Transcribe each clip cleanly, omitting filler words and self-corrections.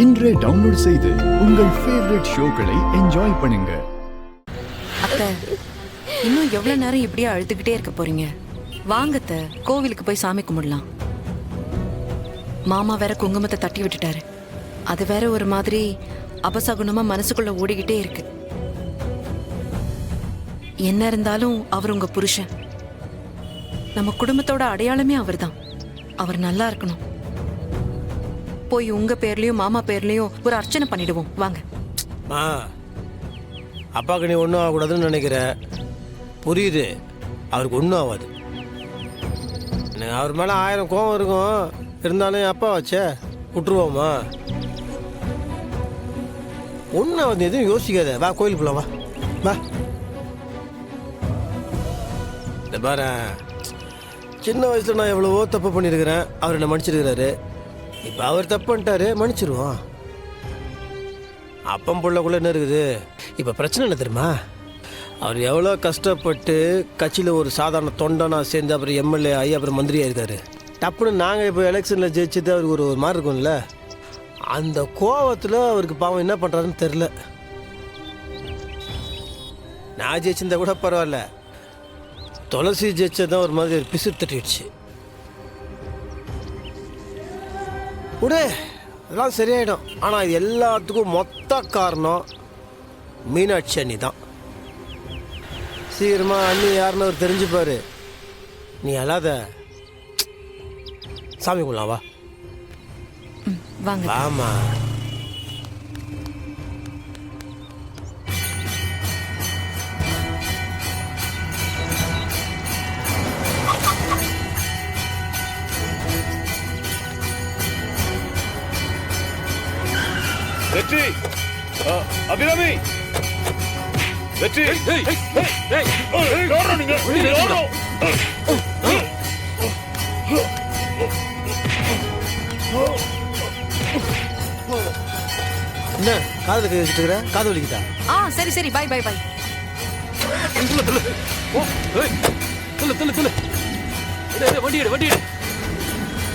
இன்றே டவுன்லோட் செய்து உங்கள் ஃபேவரட் ஷோக்களை என்ஜாய் பண்ணுங்க. அத்தை, இன்னும் எவ்வளவு நேரம் இப்படியே அழுதுகிட்டே இருக்க போறீங்க? வாங்கத்த, கோவிலுக்கு போய் சாமி கும்பிடலாம். மாமா வேற குங்குமத்தை தட்டி விட்டுட்டாரு. அது வேற ஒரு மாதிரி அபசகுணமா மனசுக்குள்ள ஓடிக்கிட்டே இருக்கு. என்ன இருந்தாலும் அவர் உங்க புருஷன். நம்ம குடும்பத்தோட அடையாளமே அவர்தான். அவர் நல்லா இருக்கணும். போய் உங்க பேர்லயும் மாமா பேர்லயும் ஒரு அர்ச்சனை பண்ணிடுவோம். வாங்க. அப்பாவுக்கு நீ ஒன்றும் ஆகக்கூடாதுன்னு நினைக்கிற. புரியுது, அவருக்கு ஒன்றும் ஆகாது. எனக்கு அவர் மேலே 1000 கோவம் இருக்கும். இருந்தாலும் என் அப்பா வச்ச விட்டுருவோமா? ஒன்றும் ஆகுது, எதுவும் யோசிக்காத. வா, கோயிலுக்கு போலாம். வா வா. இந்த பாரு, சின்ன வயசில் நான் எவ்வளவோ தப்பு பண்ணியிருக்கிறேன். அவர் என்னை மன்னிச்சிருக்கிறாரு. இப்போ அவர் தப்பு பண்ணிட்டாரு, மன்னிச்சிருவோம். அப்பம் பிள்ளைக்குள்ள என்ன இருக்குது? இப்போ பிரச்சனை என்ன தெரியுமா? அவர் எவ்வளோ கஷ்டப்பட்டு கட்சியில் ஒரு சாதாரண தொண்டனா சேர்ந்து அப்புறம் எம்எல்ஏ ஆகி அப்புறம் மந்திரியாக இருக்காரு. டப்புன்னு நாங்கள் இப்போ எலெக்ஷனில் ஜெயிச்சது அவருக்கு ஒரு மாதிரி இருக்கும்ல. அந்த கோவத்தில் அவருக்கு பாவம் என்ன பண்ணுறாருன்னு தெரில. நான் ஜெயிச்சிருந்தா கூட பரவாயில்ல, துளசி ஜெயிச்சதான் ஒரு மாதிரி ஒரு பிசு தட்டிடுச்சு. விடு, அதெல்லாம் சரியாயிடும். ஆனால் இது எல்லாத்துக்கும் மொத்த காரணம் மீனாட்சி அண்ணி தான். சீக்கிரமா அண்ணி யாருன்னு அவர் தெரிஞ்சுப்பாரு. நீ அழாத, சாமி கும்பிடலாம். வா வாங்க. ஆமா. வெற்றி, அபிராமி, வெற்றி. என்ன காதல் கை வச்சுட்டு இருக்கிற? காது வலிக்குதா? சரி சரி, பை பை பை.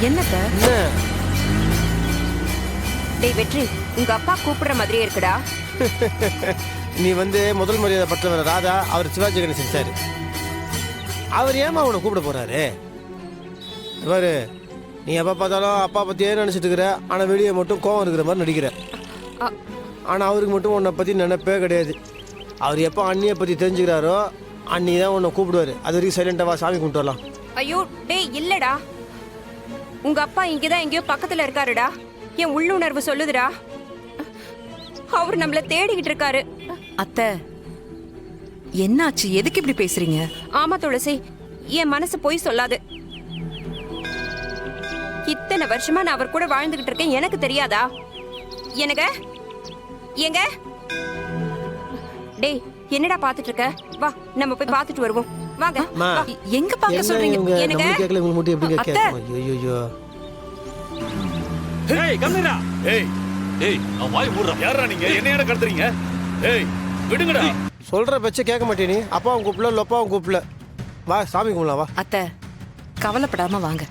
என்னத்த? என்ன டேய் வெற்றி, உங்க அப்பா கூப்பிடுற மாதிரியே இருக்குடா. நீ முதல் மரியாதை பட்டவர் ராதா, அவர் சிவாஜி கணேசன் சார். அவர் ஏமா உன்னை கூப்பிட போறாரு? பாரு, நீ எப்ப பார்த்தாலும் அப்பா பத்தியே நினைச்சிட்டு இருக்கிற. ஆனா வெளியே மட்டும் கோவம் இருக்கிற மாதிரி நடிக்கிற. ஆனா அவருக்கு மட்டும் உன்னை பத்தி நினைப்பே கிடையாது. அவர் எப்போ அண்ணியை பத்தி தெரிஞ்சுக்கிறாரோ அண்ணி தான் உன்னை கூப்பிடுவாரு. அது வரைக்கும் சைலண்டா வா, சாமி கும்பிட்டு வரலாம். ஐயோ டேய், இல்லடா, உங்க அப்பா இங்கதான் எங்கேயோ பக்கத்துல இருக்காருடா. என் உள்ளுணர்வு சொல்லுதுடா, அவர் நம்மள தேடிக்கிட்டு இருக்காரு. அத்தை, என்னாச்சு? எதுக்கு இப்படி பேசுறீங்க? ஆமா துளசி, என் மனசு போய் சொல்லாது. இத்தனை வருஷமா நான் அவர் கூட வாழ்ந்துகிட்டு இருக்கேன், எனக்கு தெரியாதா? எனக்கு எங்க டேய், என்னடா பாத்துட்டு இருக்க? வா, நம்ம போய் பாத்துட்டு வருவோம். வாங்க. எங்க பாக்க சொல்றீங்க? எனக்கு கேக்கல, உங்களுக்கு மட்டும் எப்படி கேட்க? ஐயோ ஏய் கம்மிரா. ஏய் ஏய், நான் வாய் மூடுறா. யாரா நீங்க? என்ன ஏற கடத்துறீங்க? ஏய் விடுங்கடா. சொல்ற பேச்ச கேட்க மாட்டே நீ. அப்பாவும் கூப்பிடல, லொப்பாவும் கூப்பிடல. வா, சாமி கும்பிடலாம். வா அத்தை, கவலைப்படாம வாங்க.